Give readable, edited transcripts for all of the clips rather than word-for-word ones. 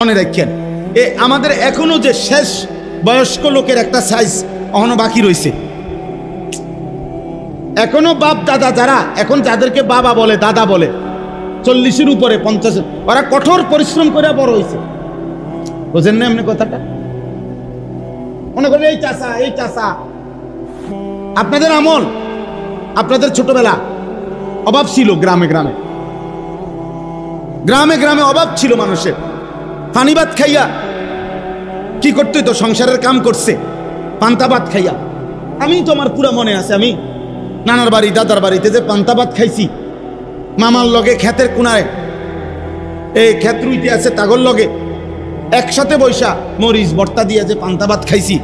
মনে রাখেন, আমাদের এখনো যে শেষ বয়স্ক লোকের একটা সাইজ এখনো বাকি রয়েছে। এখনো বাপ দাদা যারা এখন যাদেরকে বাবা বলে দাদা বলে 40-এর উপরে 50, ওরা কঠোর পরিশ্রম করে বড় হয়েছে। বুঝেন না এমনি কথাটা? মনে করেন এই চাষা আপনাদের আমল, আপনাদের ছোটবেলা অভাব ছিল, গ্রামে গ্রামে অভাব ছিল মানুষের। পানি ভাত খাইয়া কি করতে তো সংসারের কাম করছে, পান্তা ভাত খাইয়া। আমি তো আমার পুরা মনে আছে, আমি নানার বাড়ি দাদার বাড়িতে যে পান্তা ভাত খাইছি, মামার লগে ক্ষেতের কোনায় এই ক্ষেত রুইতে আছে তাগর লগে একসাথে বৈশা মরিচ ভর্তা দিয়ে যে পান্তা ভাত খাইছি,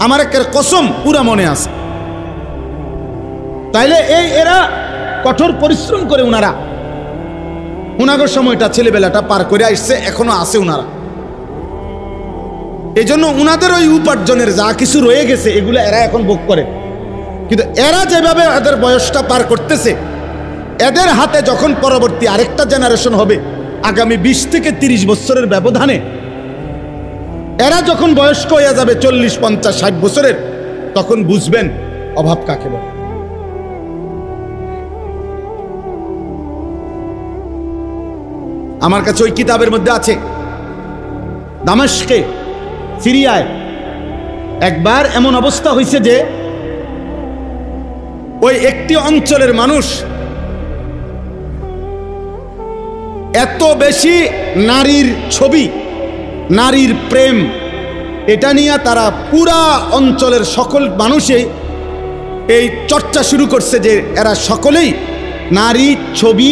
আমার একটা কসম পুরা মনে আছে। তাইলে এরা কঠোর পরিশ্রম করে উনাগর সময়টা ছেলেবেলাটা পার করে আসছে, এখনো আছে উনারা। এই জন্য উনাদের ওই উপার্জনের যা কিছু রয়ে গেছে এগুলো এরা এখন ভোগ করে। কিন্তু এরা যেভাবে এদের বয়সটা পার করতেছে, এদের হাতে যখন পরবর্তী আরেকটা জেনারেশন হবে আগামী 20 থেকে 30 বছরের ব্যবধানে, এরা যখন বয়স্ক হয়ে যাবে 40, 50, 60 বছরের, তখন বুঝবেন অভাব কাকে বলে। আমার কাছে ওই কিতাবের মধ্যে আছে, দামেস্কে সিরিয়ায় একবার এমন অবস্থা হয়েছে যে ওই একটি অঞ্চলের মানুষ এত বেশি নারীর ছবি, নারীর প্রেম, এটা নিয়ে তারা পুরা অঞ্চলের সকল মানুষে এই চর্চা শুরু করছে যে এরা সকলেই নারী ছবি,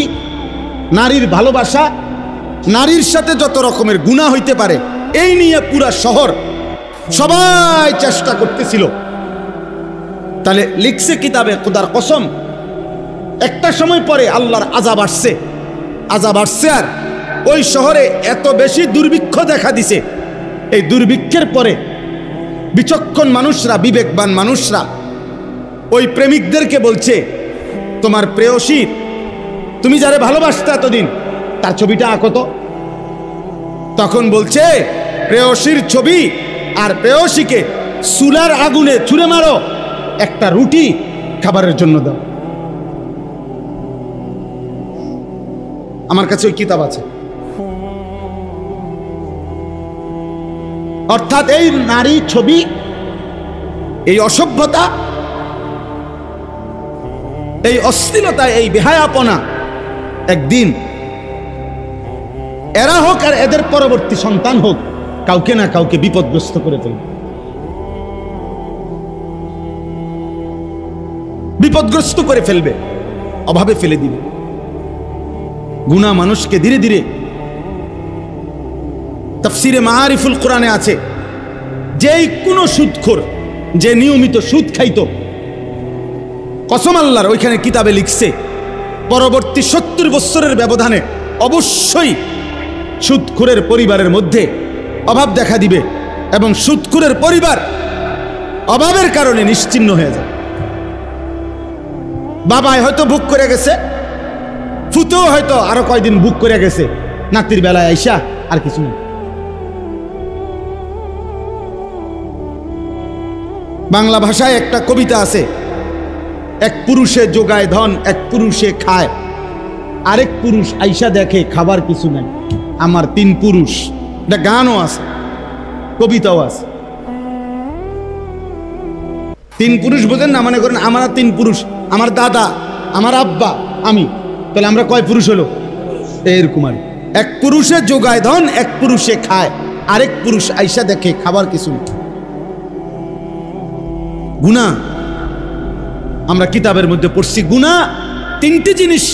নারীর ভালোবাসা, নারীর সাথে যত রকমের গুনাহ হইতে পারে এই নিয়ে পুরা শহর সবাই চেষ্টা করতেছিল। তাহলে লিখছে কিতাবে, খোদার কসম, একটা সময় পরে আল্লাহর আযাব আসছে, আর ওই শহরে এত বেশি দুর্ভিক্ষ দেখা দিছে। এই দুর্ভিক্ষের পরে বিচক্ষণ মানুষরা, বিবেকবান মানুষরা ওই প্রেমিকদেরকে বলছে, তোমার প্রেয়সী, তুমি যারে ভালোবাসতে এতদিন, তার ছবিটা আঁকো তো। তখন বলছে, প্রেয়সীর ছবি আর প্রেয়সীকে চুলার আগুনে ছুঁড়ে মারো, একটা রুটি খাবারের জন্য দাও। আমার কাছে ওই কিতাব আছে। অর্থাৎ এই নারী ছবি, এই অসভ্যতা, এই অশ্লীলতা, এই বেহায়াপনা একদিন এরা হোক আর এদের পরবর্তী সন্তান হোক, কাউকে না কাউকে বিপদগ্রস্ত করে ফেলবে, বিপদগ্রস্ত করে ফেলবে, অভাবে ফেলে দিবে। গুনাহ মানুষকে ধীরে ধীরে, তাফসিরে মাআরিফুল কোরআনে আছে, যেই কোন সুদখোর, যে নিয়মিত সুদ খাইতো, কসম আল্লাহর, ওইখানে কিতাবে লিখছে পরবর্তী 70 বছরের ব্যবধানে অবশ্যই সুদখোরের পরিবারের মধ্যে অভাব দেখা দিবে এবং সুদখোরের পরিবার অভাবের কারণে নিশ্চিহ্ন হয়ে যায়। বাবাই হয়তো ভোগ করে গেছে, ফুতেও হয়তো আরো কয়দিন ভোগ করে গেছে, নাতির বেলায় আইসা আর কিছু নেই। বাংলা ভাষায় একটা কবিতা আছে, এক পুরুষে যোগায় ধন, এক পুরুষে খায়, আরেক পুরুষ আইসা দেখে খাবার কিছু নাই, আমার 3 পুরুষ। এটা গানও আছে, কবিতাও আছে। 3 পুরুষ বোঝেন না? মনে করেন আমরা 3 পুরুষ, আমার দাদা, আমার আব্বা, আমি, তাহলে আমরা কয় পুরুষ হলো? এরকম আর এক পুরুষে যোগায় ধন, এক পুরুষে খায়, আরেক পুরুষ আইসা দেখে খাবার কিছু নেই। গুনাহ আমরা কিতাবের মধ্যে পড়ছি, গুনাহ 3টি জিনিস,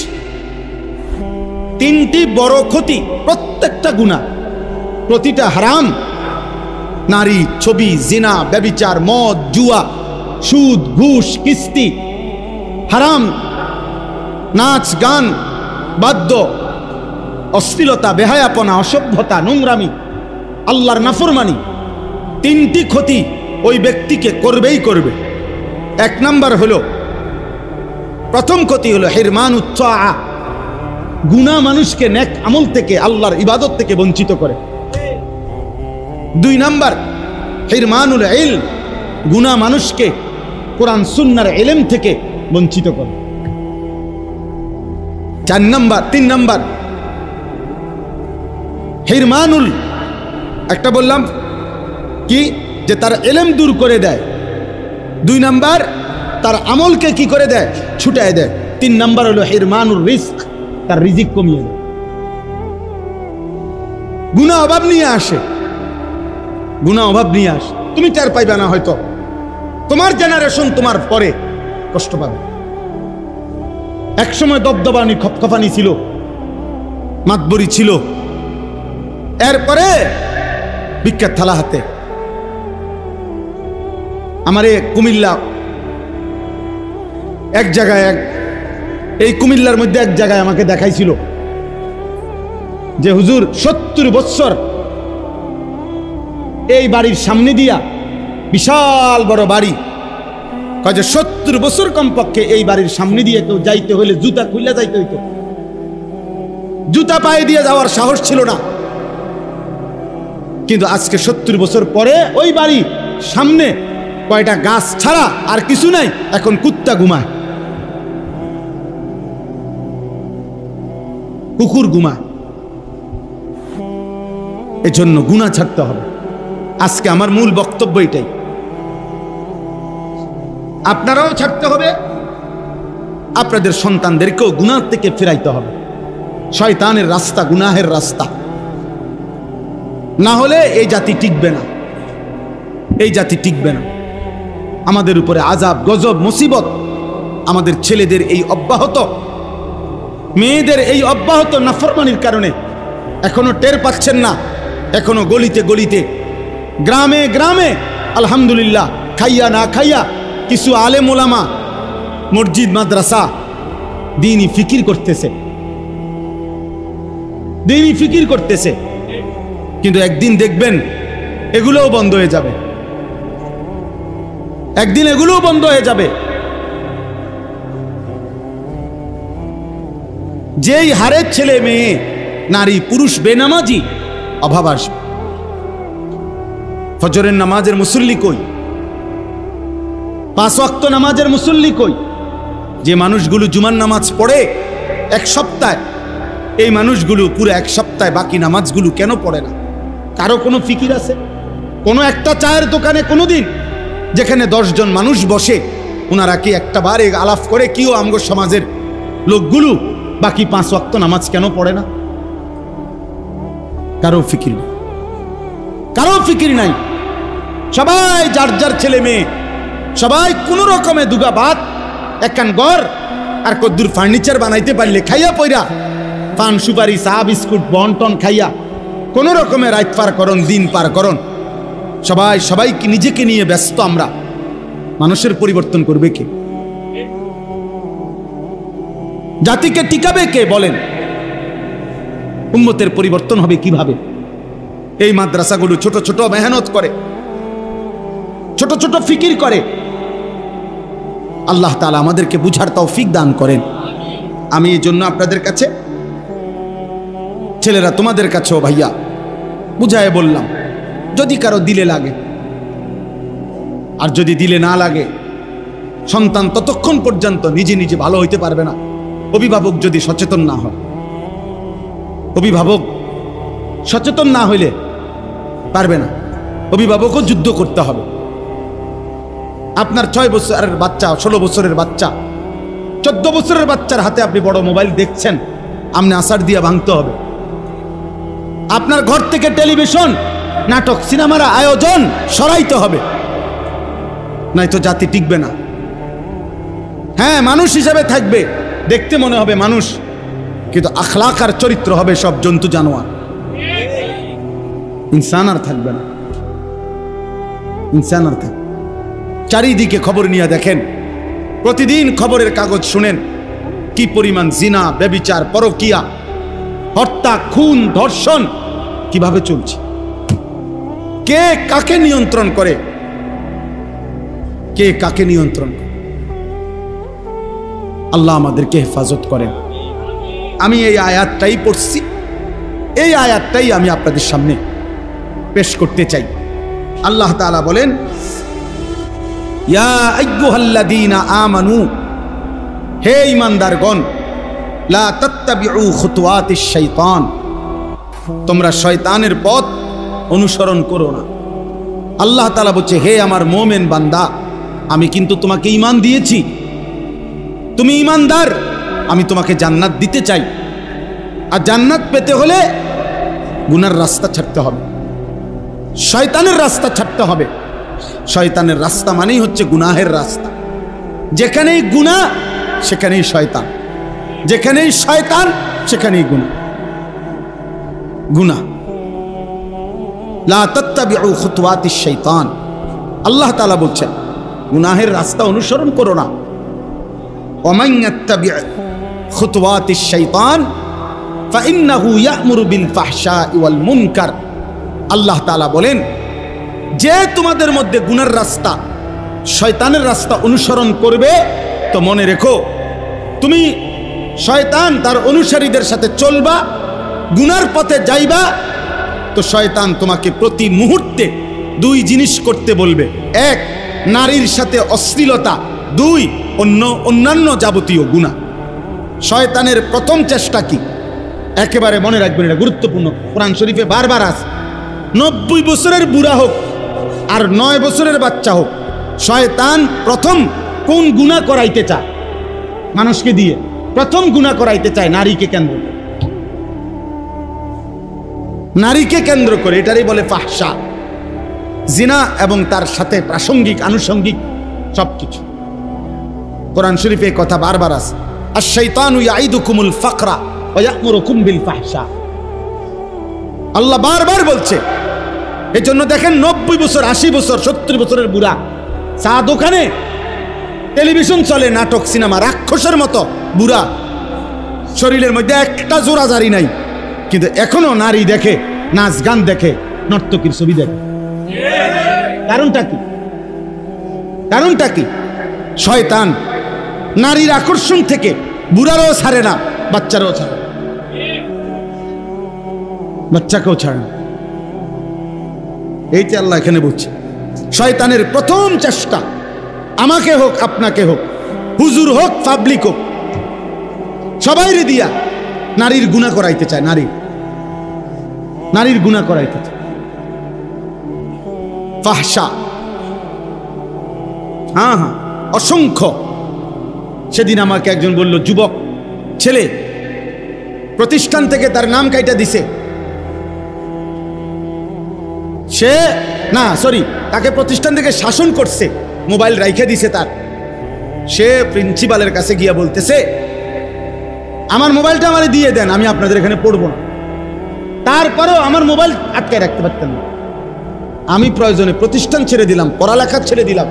3টি বড় ক্ষতি। প্রত্যেকটা গুনাহ, প্রতিটা হারাম। নারী ছবি, জিনা, ব্যভিচার, মদ, জুয়া, সুদ, ঘুষ, কিস্তি, হারাম, নাচ গান, বাদ্য, অশ্লীলতা, বেহায়াপনা, অসভ্যতা, নোংরামি, আল্লাহর নাফরমানি, 3টি ক্ষতি ওই ব্যক্তিকে করবেই করবে। 1 নাম্বার হলো, প্রথম ক্ষতি হলো হিরমানুত তাআ, গুনাহ মানুষকে নেক আমল থেকে, আল্লাহর ইবাদত থেকে বঞ্চিত করে। 2 নাম্বার হিরমানুল ইলম, গুনাহ মানুষকে কোরআন সুন্নাহর ইলম থেকে বঞ্চিত করে। 3 নাম্বার হিরমানুল, একটা বললাম কি যে তার ইলম দূর করে দেয়। 2 নাম্বার তার আমলকে কি করে দেয়, ছুটায় দেয়। 3 নাম্বার হলো হিরমানুল রিজক, তার রিজিক কমিয়ে দেয়। গুনাহ অভাব নিয়ে আসে, গুনাহ অভাব নিয়ে আসে। তুমি টের পাইবা না, হয়তো তোমার জেনারেশন তোমার পরে কষ্ট পাবে। একসময় দবদবানি খপখপানি ছিল, মাতবরি ছিল, এরপরে বিখ্যাত থালা হাতে। আমারে কুমিল্লা এক জায়গায়, এই কুমিল্লার মধ্যে এক জায়গায় আমাকে দেখাইছিল যে হুজুর 70 বছর এই বাড়ির সামনে দিয়া, বিশাল বড় বাড়ি, কাজে 70 বছর কমপক্ষে এই বাড়ির সামনে দিয়ে কেউ যাইতে হলে জুতা খুলে যাইতে হইতো, জুতা পায়ে দিয়ে যাওয়ার সাহস ছিল না। কিন্তু আজকে 70 বছর পরে ওই বাড়ি সামনে কয়টা গাছ ছাড়া আর কিছু নাই, এখন কুত্তা ঘুমায়, কুকুর ঘুমায়। এজন্য গুনাহ ছাড়তে হবে। আজকে আমার মূল বক্তব্য এটাই, আপনারাও ছাড়তে হবে, আপনাদের সন্তানদেরকেও গুনাহ থেকে ফিরাইতে হবে। শয়তানের রাস্তা গুনাহের রাস্তা, না হলে এই জাতি টিকবে না, এই জাতি টিকবে না। আমাদের উপরে আযাব গজব মুসিবত, আমাদের ছেলেদের এই অব্যাহত, মেয়েদের এই অব্যাহত নাফরমানির কারণে এখনো টের পাচ্ছেন না। এখনো গলিতে গলিতে, গ্রামে গ্রামে আলহামদুলিল্লাহ খাইয়া না খাইয়া কিছু আলেম ওলামা মসজিদ মাদ্রাসা দ্বীনি ফিকির করতেছে, দ্বীনি ফিকির করতেছে। কিন্তু একদিন দেখবেন এগুলোও বন্ধ হয়ে যাবে, একদিন এগুলোও বন্ধ হয়ে যাবে। যেই হারে ছেলে মেয়ে নারী পুরুষ বেনামাজি, অভাব আসবে। ফজরের নামাজের মুসল্লি কই, 5 ওয়াক্ত নামাজের মুসল্লি কই? যে মানুষগুলো জুমার নামাজ পড়ে এক সপ্তাহে, এই মানুষগুলো পুরো এক সপ্তাহে বাকি নামাজগুলো কেন পড়ে না? কারো কোনো ফিকির আছে? কোনো একটা চায়ের দোকানে কোনোদিন যেখানে 10 জন মানুষ বসে, ওনারা কি একটা বার আলাপ করে কিও আমগো সমাজের লোকগুলো বাকি 5 ওয়াক্ত নামাজ কেন পড়ে না? কারো ফিকির নেই, কারো ফিকির নাই। সবাই যার যার ছেলে মেয়ে, সবাই কোনো রকমে দুগা ভাত, একখান ঘর আর কদ্দুর ফার্নিচার বানাইতে পারলে খাইয়া পইরা, পান সুপারি চা বিস্কুট বন্টন খাইয়া কোনো রকমে রাত পার করন, দিন পার করন। সবাই সবাইকে নিজেকে নিয়ে ব্যস্ত। আমরা মানুষের পরিবর্তন করবে কে? জাতিকে টিকাবে কে? বলেন। উম্মতের পরিবর্তন হবে কিভাবে? এই মাদ্রাসাগুলো ছোট ছোট মেহনত করে, ছোট ছোট ফিকির করে। আল্লাহ তাআলা আমাদেরকে বুঝার তৌফিক দান করেন। আমি এই জন্য আপনাদের কাছে, ছেলেরা তোমাদের কাছেও ভাইয়া বুঝায় বললাম, যদি কারো দিলে লাগে, আর যদি দিলে না লাগে, সন্তান ততক্ষণ পর্যন্ত নিজে নিজে ভালো হইতে পারবে না অভিভাবক যদি সচেতন না হয়। অভিভাবক সচেতন না হইলে পারবে না, অভিভাবকও যুদ্ধ করতে হবে। আপনার 6 বছরের বাচ্চা, 16 বছরের বাচ্চা, 14 বছরের বাচ্চার হাতে আপনি বড় মোবাইল দেখছেন, আপনি আসার দিয়ে ভাঙতে হবে। আপনার ঘর থেকে টেলিভিশন, নাটক, সিনেমার আয়োজন সরাইতে হবে, নয়তো জাতি টিকবে না। হ্যাঁ, মানুষ হিসাবে থাকবে, দেখতে মনে হবে মানুষ, কিন্তু আখলাক আর চরিত্র হবে সব জন্তু জানোয়ার, ইনসান আর থাকবে না, ইনসান আর থাকবে। চারিদিকে খবর নিয়ে দেখেন, প্রতিদিন খবরের কাগজ শুনেন কি পরিমাণ জিনা, ব্যভিচার, পরকিয়া, হত্যা, খুন, ধর্ষণ কিভাবে চলছে। কে কাকে নিয়ন্ত্রণ করে? কে কাকে নিয়ন্ত্রণ করে? আল্লাহ আমাদেরকে হেফাজত করেন। আমি এই আয়াতটাই পড়ছি, এই আয়াতটাই আমি আপনাদের সামনে পেশ করতে চাই। আল্লাহ তাআলা বলেন, ইয়া আইয়ুহাল্লাযীনা আমানু, হে ঈমানদারগণ, লা তাত্তাবিউ খুতুওয়াতিশ শাইতান, তোমরা শয়তানের পথ অনুসরণ করো না। আল্লাহ তাআলা বলছে, হে আমার মুমিন বান্দা, আমি কিন্তু তোমাকে ঈমান দিয়েছি, তুমি ঈমানদার, আমি তোমাকে জান্নাত দিতে চাই। আর জান্নাত পেতে হলে গুনার রাস্তা ছাড়তে হবে, শয়তানের রাস্তা ছাড়তে হবে। শয়তানের রাস্তা মানেই হচ্ছে গুনাহের রাস্তা। যেখানেই গুনাহ সেখানেই শয়তান, যেখানেই শয়তান সেখানেই গুনাহ। গুনাহ, লা তাত্তাবিউ খুতুওয়াতিশ শাইতান, আল্লাহ তাআলা বলছেন গুনাহের রাস্তা অনুসরণ করো না। ওয়ামান ইয়াত্তাবি' খুতুওয়াতিশ শাইতান ফাইন্নাহু ইয়া'মুরু বিল ফাহশাই ওয়াল মুনকার। আল্লাহ তাআলা বলেন, যে তোমাদের মধ্যে গুনার রাস্তা, শয়তানের রাস্তা অনুসরণ করবে, তো মনে রেখো তুমি শয়তান তার অনুসারীদের সাথে চলবা, গুনার পথে যাইবা, তো শয়তান তোমাকে প্রতি মুহূর্তে দুই জিনিস করতে বলবে। এক, নারীর সাথে অশ্লীলতা। দুই, অন্যান্য যাবতীয় গুনাহ। শয়তানের প্রথম চেষ্টা কি? একেবারে মনে রাখবেন, এটা গুরুত্বপূর্ণ, কোরআন শরীফে বারবার আছে। 90 বছরের বুড়া হোক আর 9 বছরের বাচ্চা হোক, শয়তান প্রথম কোন গুনাহ করাইতে চায়? মানুষকে দিয়ে প্রথম গুনাহ করাইতে চায় নারীকে কেন্দ্র করে, নারীকে কেন্দ্র করে। এটারই বলে ফাহশা, জিনা এবং তার সাথে প্রাসঙ্গিক আনুষঙ্গিক সবকিছু। কোরআন শরীফে কথা বারবার আছে, আশ-শাইতানু ইয়াইদুকুমুল ফাকরা ওয়া ইয়া'মুরুকুম বিল ফাহশা। আল্লাহ বারবার বলছে। এজন্য দেখেন 90 বছর, 80 বছর, 70 বছরের বুড়া, চা দোকানে, টেলিভিশন চলে, নাটক, সিনেমা, রাক্ষসের মতো বুড়া, শরীরের মধ্যে একটা জোড়াজারি নাই, কিন্তু এখনো নারী দেখে, নাচ গান দেখে, নর্তকীর ছবি দেখে। কারণটা কি? কারণটা কি? শয়তান নারীর আকর্ষণ থেকে বুড়ারও ছাড়ে না, বাচ্চারও ছাড়ে না, বাচ্চাকেও ছাড়ে না। এইটা আল্লাহ এখানে বলছে। শয়তানের প্রথম চেষ্টা, আমাকে হোক আপনাকে হোক, হুজুর হোক পাবলিক হোক, সবাইরে দিয়া নারীর গুনাহ করাইতে চায়, নারীর গুনাহ করাইতে চায়। ফাহশা, হ্যাঁ হ্যাঁ, অসংখ্য। সেদিন আমাকে একজন বলল, যুবক ছেলে, প্রতিষ্ঠান থেকে তার নাম কাইটা দিছে, সে না সরি তাকে প্রতিষ্ঠান থেকে শাসন করছে, মোবাইল রাইখে দিছে তার। সে প্রিন্সিপালের কাছে গিয়া বলতেছে, আমার মোবাইলটা আমারে দিয়ে দেন, আমি আপনাদের এখানে পড়বো না। তারপরেও আমার মোবাইল আটকায় রাখতে পারতেন না। আমি প্রয়োজনে প্রতিষ্ঠান ছেড়ে দিলাম, পড়ালেখা ছেড়ে দিলাম,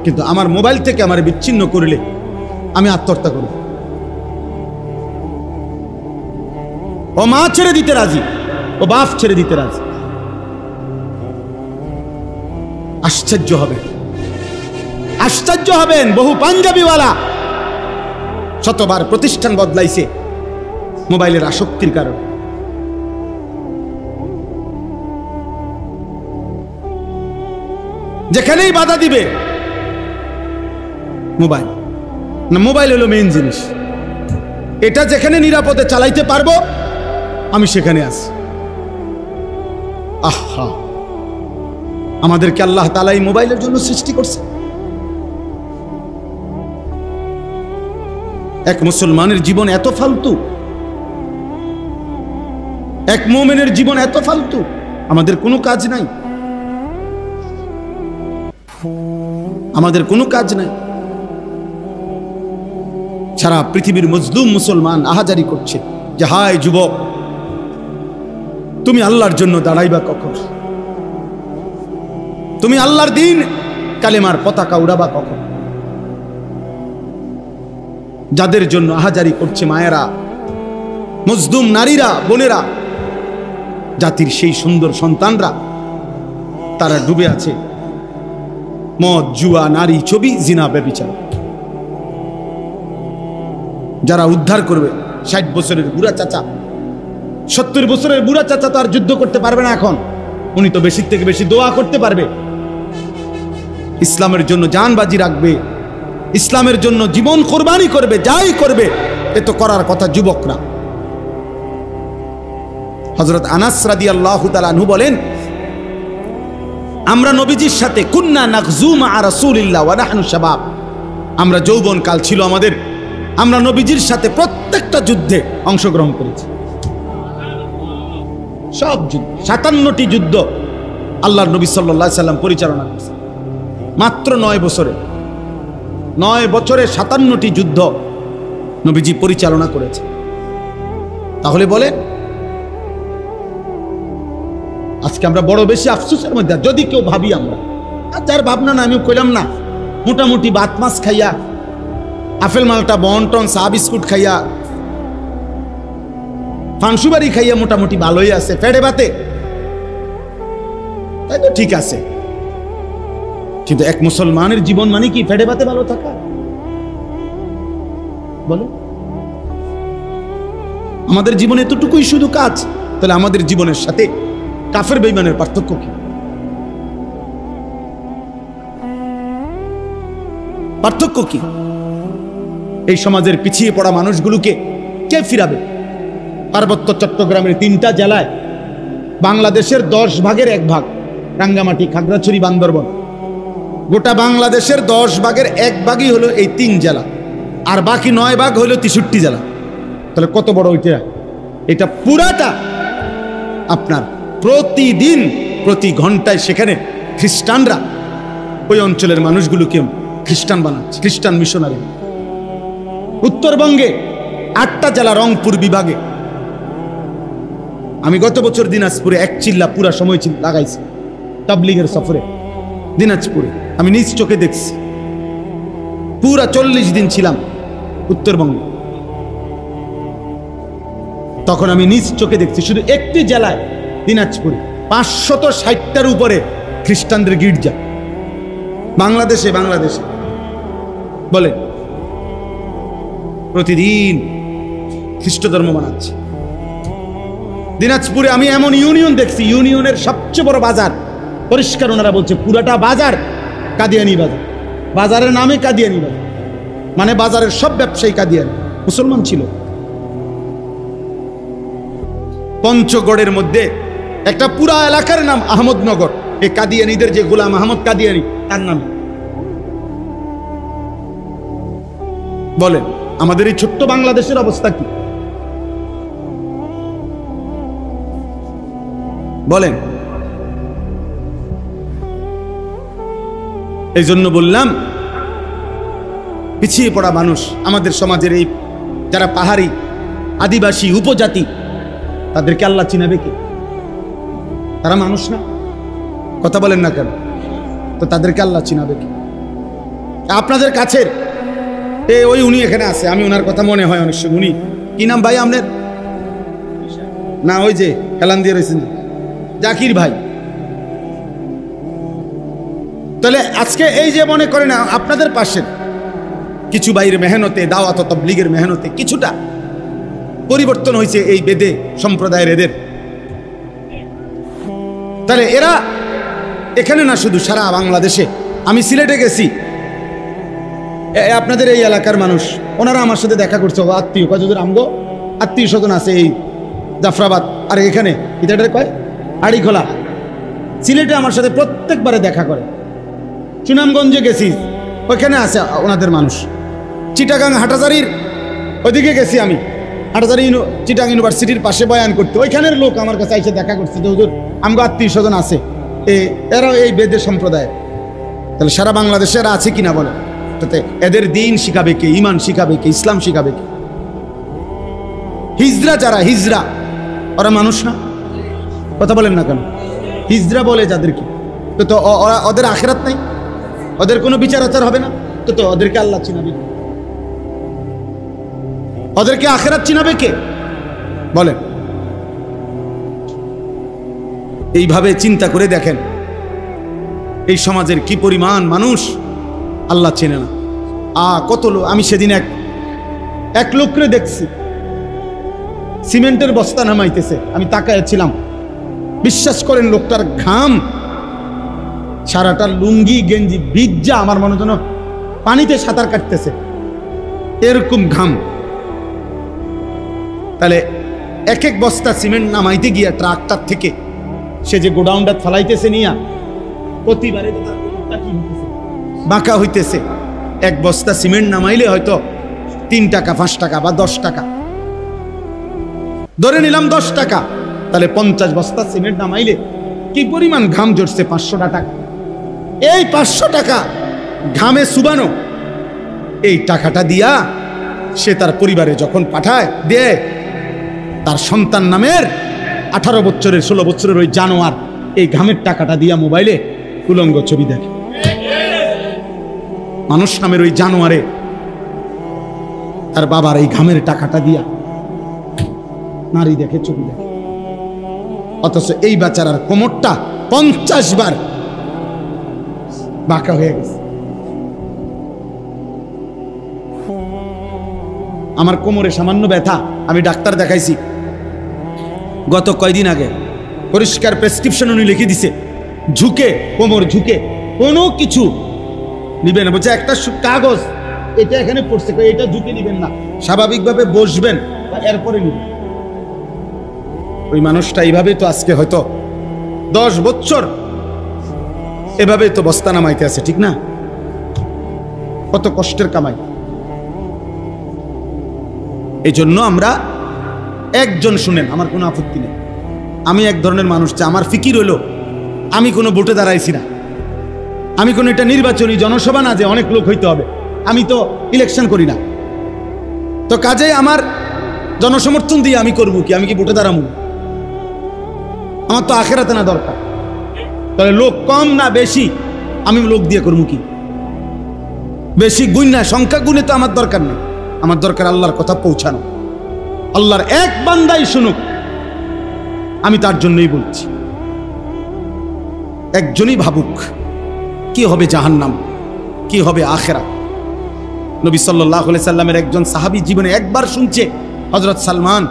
কিন্তু আমার মোবাইল থেকে আমার বিচ্ছিন্ন করলে আমি আত্মহত্যা করব। ও মা ছেড়ে দিতে রাজি, ও বাপ ছেড়ে দিতে রাজি। আশ্চর্য হবে, আশ্চর্য হবেন, বহু পাঞ্জাবিওয়ালা শতবার প্রতিষ্ঠান বদলাইছে মোবাইলের আসক্তির কারণে। যেখানেই বাধা দিবে মোবাইল, না মোবাইল হলো মেইন জিনিস। এটা যেখানে নিরাপদে চালাইতে পারবো আমি সেখানে আছি। আহা, আমাদেরকে আল্লাহ তাআলা এই মোবাইলের জন্য সৃষ্টি করছে। এক মুসলমানের জীবন এত ফালতু, এক মুমিনের জীবন এত ফালতু, আমাদের কোনো কাজ নাই, আমাদের কোনো কাজ নাই। সারা পৃথিবীর মজলুম মুসলমান আহাজারি করছে যে হায় যুবক, তুমি আল্লাহর জন্য দাঁড়াইবা কখন? তুমি আল্লাহর দিন কালেমার পতাকা উড়াবা কখন? যাদের জন্য আহাজারি করছে মায়েরা, মজলুম নারীরা, বোনেরা, জাতির সেই সুন্দর সন্তানরা, তারা ডুবে আছে মদ, জুয়া, নারী, ছবি, জিনা, ব্যভিচার। যারা উদ্ধার করবে 60 বছরের বুড়া চাচা, 70 বছরের বুড়া চাচা তো আর যুদ্ধ করতে পারবে না এখন, উনি তো বেশি থেকে বেশি দোয়া করতে পারবে, ইসলামের জন্য জানবাজি রাখবে, ইসলামের জন্য জীবন কোরবানি করবে, যাই করবে, এ তো করার কথা যুবকরা। হযরত আনাস রাদিয়াল্লাহু তাআলা আনহু বলেন, আমরা নবীজির সাথে কুন্না নাগজু মা রাসূলিল্লাহ ওয়া নাহনু শাবাব, আমরা যৌবন কাল ছিল আমাদের, আমরা নবীজির সাথে প্রত্যেকটা যুদ্ধে অংশগ্রহণ করেছি। সব যুদ্ধ, 57টি যুদ্ধ আল্লাহর নবী সাল্লাল্লাহু আলাইহি সাল্লাম পরিচালনা করেছেন মাত্র 9 বছরে। 9 বছরে 57টি যুদ্ধ নবীজি পরিচালনা করেছে। তাহলে বলেন আজকে আমরা বড় বেশি আফসোসের মধ্যে যদি কেউ ভাবি, আমরা যার ভাবনা না, আমি কইলাম না, মোটামুটি ভাত মাছ খাইয়া, আপেল মালটা বন্টন চা বিস্কুট খাইয়া, ফানসুবারি খাইয়া মোটামুটি ভালোই আছে, ফেড়ে বাতে, তাই তো ঠিক আছে। কিন্তু এক মুসলমানের জীবন মানে কি ফেড়ে বাতে ভালো থাকা? বলে আমাদের জীবনে এতটুকুই শুধু কাজ, তাহলে আমাদের জীবনের সাথে কাফের বেঈমানের পার্থক্য কি? পার্থক্য কি? এই সমাজের পিছিয়ে পড়া মানুষগুলোকে কে ফিরাবে? পার্বত্য চট্টগ্রামের 3টা জেলায় বাংলাদেশের 10 ভাগের 1 ভাগ, রাঙ্গামাটি, খাগড়াছড়ি, বান্দরবন, গোটা বাংলাদেশের 10 ভাগের 1 ভাগই হলো এই 3 জেলা, আর বাকি 9 ভাগ হলো 63 জেলা। তাহলে কত বড় ওইটা? এটা পুরাটা আপনার প্রতিদিন প্রতি ঘন্টায় সেখানে খ্রিস্টানরা ওই অঞ্চলের মানুষগুলোকে খ্রিস্টান বানাচ্ছে, খ্রিস্টান মিশনারি। উত্তরবঙ্গে 8টা জেলা, রংপুর বিভাগে, আমি গত বছর দিনাজপুরে 1 চিল্লা পুরা সময় লাগাইছি তাবলীগের সফরে। দিনাজপুরে আমি নিজ চোখে দেখছি, পুরা 40 দিন ছিলাম উত্তরবঙ্গে। তখন আমি নিজ চোখে দেখছি শুধু একটি জেলায়, দিনাজপুরে 560টার উপরে খ্রিস্টানদের গির্জা। বাংলাদেশে বলে প্রতিদিন খ্রিস্ট ধর্ম মানাচ্ছে। দিনাজপুরে আমি এমন ইউনিয়ন দেখছি, ইউনিয়নের সবচেয়ে বড় বাজার, পরিষ্কার ওনারা বলছে পুরাটা বাজার কাদিয়ানি বাজার। বাজারের নামে কাদিয়ানি বাজার, মানে বাজারের সব ব্যবসায়ী কাদিয়ানি, মুসলমান ছিল। পঞ্চগড়ের মধ্যে একটা পুরা এলাকার নাম আহমদনগর, এই কাদিয়ানিদের যে গোলাম আহমদ কাদিয়ানি, তার নাম। বলেন আমাদের এই ছোট্ট বাংলাদেশের অবস্থা কি? বলেন। এই জন্য বললাম পিছিয়ে পড়া মানুষ আমাদের সমাজের, এই যারা পাহাড়ি, আদিবাসী, উপজাতি, তাদেরকে আল্লাহ চিনাবে কে? তারা মানুষ না? কথা বলেন না কেন? তো তাদেরকে আল্লাহ চিনাবে কে? আপনাদের কাছের ওই উনি এখানে আছে, আমি ওনার কথা মনে হয় অনেক সময়। উনি কি নাম ভাই আপনার? না ওই যে হেলান দিয়ে রয়েছেন, জাকির ভাই। তাহলে আজকে এই যে মনে করেন আপনাদের পাশে কিছু ভাইয়ের মেহনতে, দাওয়াত তাবলীগের মেহনতে কিছুটা পরিবর্তন হয়েছে এই বেদে সম্প্রদায়ের এদের। তাহলে এরা এখানে না, শুধু সারা বাংলাদেশে। আমি সিলেটে গেছি, আপনাদের এই এলাকার মানুষ, ওনারা আমার সাথে দেখা করছে, আত্মীয় কতজন আমগো আত্মীয় স্বজন আছে এই জাফরাবাদ, আর এখানে এটা কয় আড়িখোলা। সিলেটে আমার সাথে প্রত্যেকবারে দেখা করে। সুনামগঞ্জে গেছি, ওইখানে আছে ওনাদের মানুষ। চিটাগাং হাটাজারির ওইদিকে গেছি আমি, হাটাজারি চিটাং ইউনিভার্সিটির পাশে বয়ান করতে, ওইখানের লোক আমার কাছে এসে দেখা করছে যে হুজুর আমগো আত্মীয় স্বজন আছে, এরাও এই বেদের সম্প্রদায়। তাহলে সারা বাংলাদেশে এরা আছে কিনা বলে? তাতে এদের দিন শিখাবে কে? ইমান শিখাবে কে? ইসলাম শিখাবে কে? হিজরা যারা, হিজরা ওরা মানুষ না? কথা বলেন না কেন? হিজরা বলে যাদেরকে, তো ওরা, ওদের আখিরাত নাই, ওদের কোনো বিচার আচার হবে না, তো ওদেরকে আল্লাহ চিনাবে, ওদেরকে আখিরাত চিনাবে কে? বলেন। এইভাবে চিন্তা করে দেখেন এই সমাজের কি পরিমাণ মানুষ আল্লাহ চেনে না। কত লোক, আমি সেদিন এক লোকরে দেখছি সিমেন্টের বস্তা নামাইতেছে, আমি তাকাইছিলাম, বিশ্বাস করেন লোকটার ঘাম সারাটা লুঙ্গি গেঞ্জি ভিজা, আমার মনে যেন পানিতে সাঁতার কাটতেছে, এরকম ঘাম। তাহলে এক এক বস্তা সিমেন্ট নামাইতে গিয়া ট্রাক্টর থেকে সে যে গোডাউনটা ফেলাইতেছে নিয়া, প্রতিবারে বাঁকা হইতেছে। এক বস্তা সিমেন্ট নামাইলে হয়তো 3 টাকা 5 টাকা বা 10 টাকা, ধরে নিলাম 10 টাকা, তাহলে 50 বস্তা সিমেন্ট নামাইলে কি পরিমাণ ঘাম ঝরছে? 500 টাকা। এই 500 টাকা ঘামে সুবানো এই টাকাটা দিয়া সে তার পরিবারে যখন পাঠায় দেয়, তার সন্তান নামের 18 বছরের 16 বছরের ওই জানোয়ার এই ঘামের টাকাটা দিয়া মোবাইলে উলঙ্গ ছবি দেখে। মানুষ নামের ওই জানোয়ারে তার বাবার এই ঘামের টাকাটা দিয়া নারী দেখে, ছবি দেখে। অথচ এই বেচারার কোমরটা 50 বার বাঁকা হয়ে গেছে। আমার কোমরে সামান্য ব্যথা, আমি ডাক্তার দেখাইছি গত কয়দিন আগে, পরিষ্কার প্রেসক্রিপশন উনি লিখে দিছে, ঝুঁকে, কোমর ঝুঁকে কোনো কিছু নিবেন না। বলছে একটা কাগজ এটা এখানে পড়ছে, এটা ঝুঁকে নিবেন না, স্বাভাবিকভাবে বসবেন এরপরে নিবেন। ওই মানুষটা এইভাবে তো আজকে হয়তো 10 বছর এভাবে তো বস্তা নামাইতে আছে, ঠিক না? কত কষ্টের কামাই। এই জন্য আমরা একজন, শুনেন, আমার কোনো আপত্তি নেই, আমি এক ধরনের মানুষ, যে আমার ফিকির হলো আমি কোনো ভোটে দাঁড়াইছি না, আমি কোনো এটা নির্বাচনী জনসভা না যে অনেক লোক হইতে হবে, আমি তো ইলেকশন করি না, তো কাজেই আমার জনসমর্থন দিয়ে আমি করবো কি? আমি কি ভোটে দাঁড়াবো? আমার তো আখেরাতে না দরকার, তাহলে লোক কম না বেশি আমি লোক দিয়ে করবো কি? বেশি গুণ না, সংখ্যা গুণে তো আমার দরকার নেই, আমার দরকার আল্লাহর কথা পৌঁছানো, আল্লাহর এক বান্দাই শুনুক, আমি তার জন্যই বলছি। একজনই ভাবুক কি হবে জাহান্নাম, কি হবে আখেরাত। নবী সাল্লাল্লাহু আলাইহি সাল্লামের একজন সাহাবী জীবনে একবার শুনছে হযরত সালমান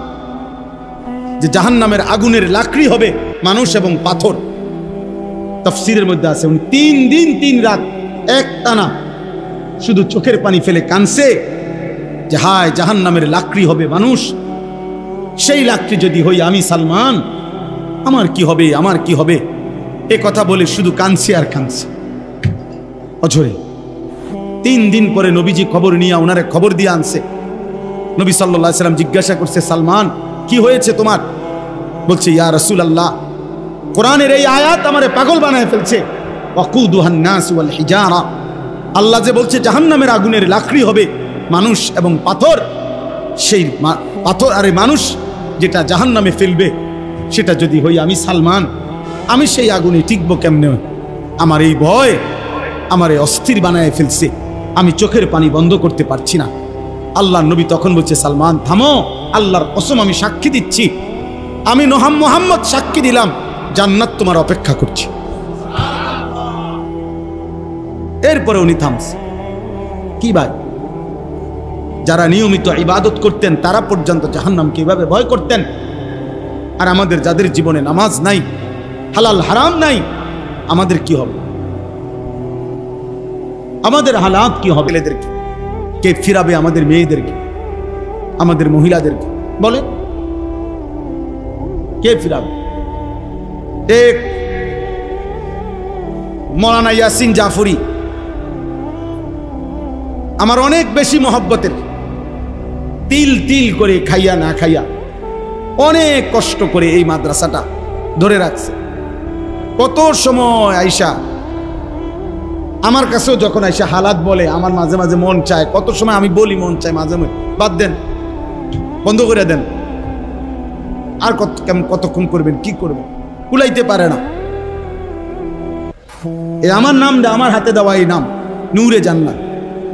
যে জাহান্নামের আগুনের লাকড়ি হবে মানুষ এবং পাথর। তাফসীরের মধ্যে আছে উনি 3 দিন 3 রাত একটানা শুধু চোখের পানি ফেলে কাঁদছে যে হায় জাহান্নামের লাকড়ি হবে মানুষ, সেই লাকড়ি যদি হই আমি সালমান, আমার কি হবে, আমার কি হবে, এ কথা বলে শুধু কাঁদছে আর কাঁদছে অঝরে। 3 দিন পরে নবীজি খবর নিয়ে ওনারে খবর দিয়ে আনছে। নবী সাল্লাল্লাহু আলাইহি সাল্লাম জিজ্ঞাসা করছে, সালমান কি হয়েছে তোমার? বলছে, ইয়া রাসূলুল্লাহ, কোরআনের এই আয়াত আমারে পাগল বানায় ফেলছে। ওয়াকুদুহান নাস ওয়াল হিজারা, আল্লাহ যে বলছে জাহান্নামের আগুনের লাকড়ি হবে মানুষ এবং পাথর, সেই পাথর আরে মানুষ যেটা জাহান্নামে ফেলবে সেটা যদি হই আমি সালমান, আমি সেই আগুনে টিকবো কেমনে? আমার এই ভয় আমারে অস্থির বানায় ফেলছে, আমি চোখের পানি বন্ধ করতে পারছি না। আল্লাহর নবী তখন বলছে, সালমান থামো, আল্লাহর কসম আমি সাক্ষী দিচ্ছি, আমি মুহাম্মদ সাক্ষী দিলাম জান্নাত তোমার অপেক্ষা করছে। এরপরে উনি থামছে। কি ভাই, যারা নিয়মিত ইবাদত করতেন তারা পর্যন্ত জাহান্নামকে এভাবে ভয় করতেন, আর আমাদের যাদের জীবনে নামাজ নাই, হালাল হারাম নাই, আমাদের কি হবে? আমাদের হালাত কি হবে? ছেলেদেরকে কে ফিরাবে? আমাদের মেয়েদেরকে, আমাদের মহিলাদেরকে বলে কে ফিরাবে? এক মৌলানা ইয়াসিন জাফরি আমার অনেক বেশি মহব্বতের, তিল তিল করে খাইয়া না খাইয়া অনেক কষ্ট করে এই মাদ্রাসাটা ধরে রাখছে। কত সময় আইসা আমার কাছেও যখন আইসা হালাত বলে, আমার মাঝে মাঝে মন চায়, কত সময় আমি বলি মন চায়, মাঝে মাঝে বাদ দেন, বন্ধ করে দেন, আর কতক্ষণ করবেন, কি করবেন, কুলাইতে পারে না। আমার নাম, আমার হাতে দেওয়া এই নাম নূরে জান্নাত,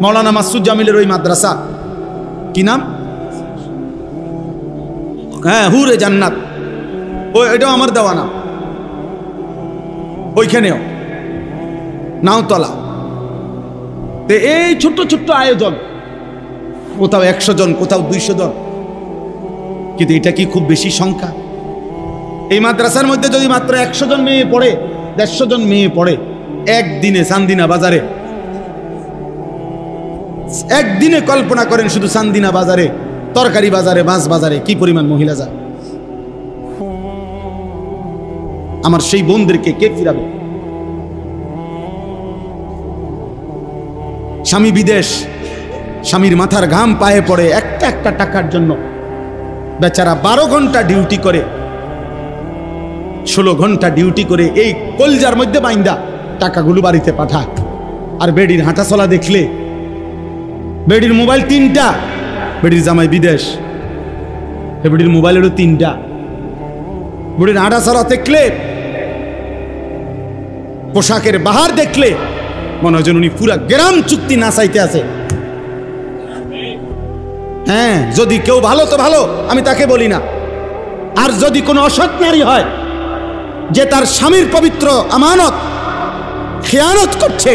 মাওলানা মাসুদ জামিলের ওই মাদ্রাসা, কি নাম? হ্যাঁ, হুরে জান্নাত, এটাও আমার দেওয়া নাম। ওইখানেও নাওতলা। এই ছোট্ট ছোট্ট আয়োজন, কোথাও 100 জন, কোথাও 200 জন, কিন্তু এটা কি খুব বেশি সংখ্যা? এই মাদ্রাসার মধ্যে যদি মাত্র 100 জন মেয়ে পড়ে, 150 জন মেয়ে পড়ে, একদিনে চান্দিনা বাজারে, একদিনে কল্পনা করেন শুধু চান্দিনা বাজারে, তরকারি বাজারে, মাছ বাজারে কি পরিমাণ মহিলা যায়। আমার সেই বোনদেরকে কে ফিরাবে? স্বামী বিদেশ, স্বামীর মাথার ঘাম পায়ে পড়ে একটা একটা টাকার জন্য, বেচারা 12 ঘন্টা ডিউটি করে, 16 ঘন্টা ডিউটি করে এই কলজার মধ্যে বাইন্দা টাকাগুলো বাড়িতে পাঠায়। আর বেডির হাঁটা চলা দেখলে, বেডির মোবাইল 3টা, বেডির জামাই বিদেশ, বেডির মোবাইলেরও 3টা, বেডির হাঁটা চলা দেখলে, পোশাকের বাহার দেখলে মনে হয় যেন উনি পুরা গ্রাম চুক্তি না চাইতে আছে। হ্যাঁ, যদি কেউ ভালো তো ভালো, আমি তাকে বলি না। আর যদি কোনো অসৎ নারী হয় যে তার স্বামীর পবিত্র আমানত খেয়ানত করছে,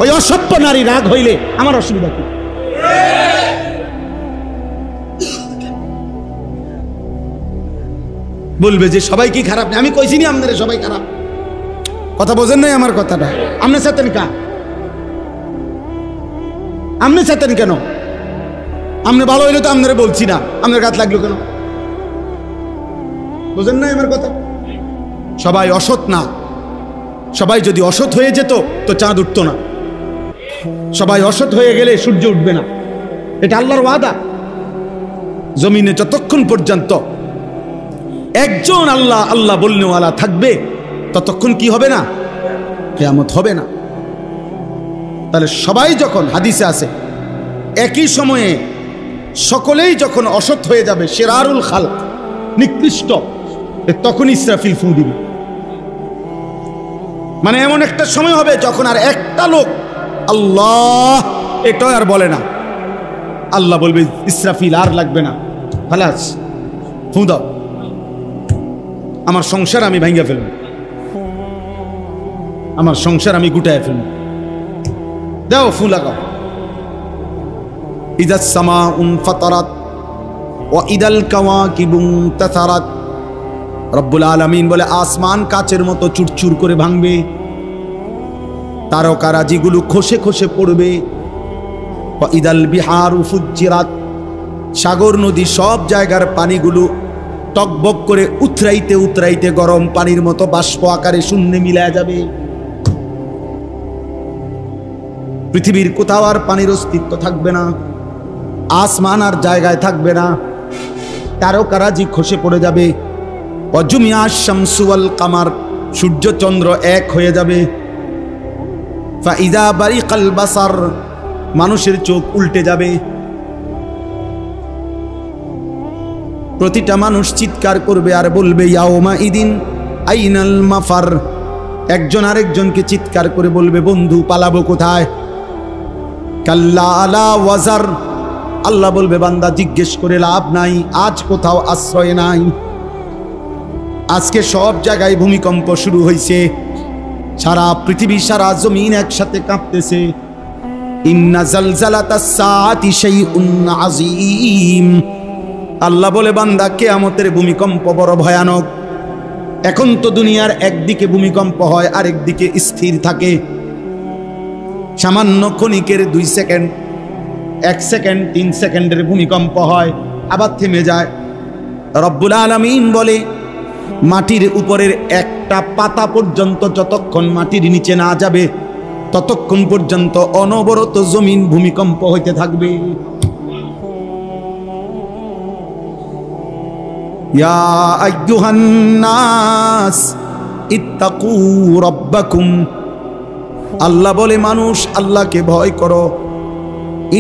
ওই অসভ্য নারী রাগ হইলে আমার অসুবিধা কি? বলবে যে সবাই কি খারাপ? আমি কইছি নি আমাদের সবাই খারাপ, কথা বোঝেন নাই আমার কথাটা। আপনি চাতেন কা? আপনি চাতেন কেন? আপনি ভালো হইলে তো আপনারা বলছি না, আপনার গাত লাগলো কেন? বোঝেন নাই আমার কথা? সবাই অসৎ না। সবাই যদি অসৎ হয়ে যেত তো চাঁদ উঠতো না। সবাই অসৎ হয়ে গেলে সূর্য উঠবে না। এটা আল্লাহর ওয়াদা। জমিনে যতক্ষণ পর্যন্ত একজন আল্লাহ আল্লাহ বলনেওয়ালা থাকবে, ততক্ষণ কি হবে না? কিয়ামত হবে না। তাহলে সবাই যখন, হাদিসে আছে, একই সময়ে সকলেই যখন অসৎ হয়ে যাবে, শিরারুল খালক, নিকৃষ্ট, তখন ইসরাফিল ফু দিবে। মানে এমন একটা সময় হবে যখন আর একটা লোক আল্লাহ এটা আর বলে না। আল্লাহ বলবে ইসরাফিল আর লাগবে না, খালাস ফু দাও, আমার সংসার আমি ভাঙ্গা ফেলব, আমার সংসার আমি গুটায় ফেলব, দাও ফু লাগাও। ইদাস সামাউন ফাতারাত ওয়া ইদাল কাওয়াকিবুন তাসারাত। রব্বুল আলামিন বলে আসমান কাচের মতো চুরচুর করে ভাঙবে, তারকারাজিগুলো খসে খসে পড়বে। ওয়া ইদাল বিহারু ফুজ্জিরাত, সাগর নদী সব জায়গার পানিগুলো টকবক করে উতরাইতে উতরাইতে গরম পানির মতো বাষ্প আকারে শূন্যে মিলায়া যাবে। পৃথিবীর কোথাও আর পানির অস্তিত্ব থাকবে না, আসমান আর জায়গায় থাকবে না, তারকারাজি খসে পড়ে যাবে। অজুমিয়া শামসু ওয়াল কামার, সূর্য চন্দ্র এক হয়ে যাবে। ফাইদা বারিকাল বাসার, মানুষের চোখ উল্টে যাবে। প্রতিটা মানুষ চিৎকার করবে আর বলবে ইয়াউমা ইদিন আইনাল মাফার। একজন আরেকজনকে চিৎকার করে বলবে বন্ধু পালাবো কোথায়? কাল্লা আলা ওয়াজার, আল্লাহ বলবে বান্দা জিজ্ঞেস করে লাভ নাই, আজ কোথাও আশ্রয় নাই। আজকে সব জায়গায় ভূমিকম্প শুরু হয়েছে, সারা পৃথিবী সারা জমিন একসাথে কাঁপতেছে। ইন্না জালজালাতাস সাআতি শাইউন আযীম। আল্লাহ বলে বান্দা কিয়ামতের ভূমিকম্প বড় ভয়ানক। এখন তো দুনিয়ার একদিকে ভূমিকম্প হয়, আরেকদিকে স্থির থাকে। সামান্য ক্ষণিকের 2 সেকেন্ড, 1 সেকেন্ড, 3 সেকেন্ডের ভূমিকম্প হয়, আবার থেমে যায়। রব্বুল আলামিন বলে মাটির উপরের একটা পাতা পর্যন্ত যতক্ষণ মাটির নিচে না যাবে, ততক্ষণ পর্যন্ত অনবরত জমিন ভূমিকম্প হইতে থাকবে। ইয়া আইয়ুহান নাস ইত্তাকু রাব্বাকুম। আল্লাহ বলে মানুষ আল্লাহকে ভয় করো।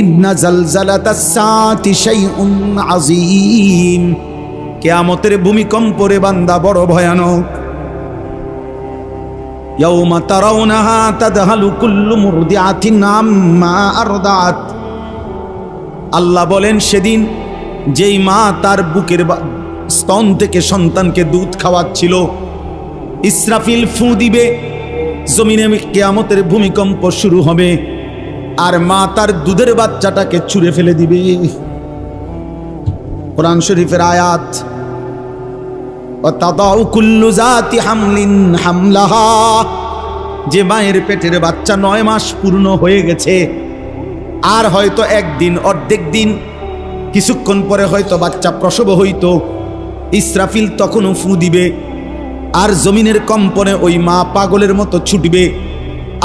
ইন্না জালজালাতাস সাআতি শাইউন আযীম। কিয়ামতের ভূমিকম্প রে বান্দা বড় ভয়ানক। ইয়াউমা তারাউনাহা তাদহালু কুল্লু মুরদিআতিন আম্মা আরদাত। আল্লাহ বলেন সেদিন যেই মা তার বুকের স্তন থেকে সন্তানকে দুধ খাওয়াচ্ছিল, ইসরাফিল ফু দিবে, জমিনে কিয়ামতের ভূমিকম্প শুরু হবে, আর মা তার দুধের বাচ্চাটাকে ছুঁড়ে ফেলে দিবে। কোরআন শরীফের আয়াত। ওয়াতাদাউ কুল্লু যাতি হামলিন হামলাহা, যে মায়ের পেটের বাচ্চা 9 মাস পূর্ণ হয়ে গেছে, আর হয়তো একদিন অর্ধেক দিন কিছুক্ষণ পরে হয়তো বাচ্চা প্রসব হইতো, ইসরাফিল তখনও ফু দিবে, আর জমিনের কম্পনে ওই মা পাগলের মতো ছুটবে।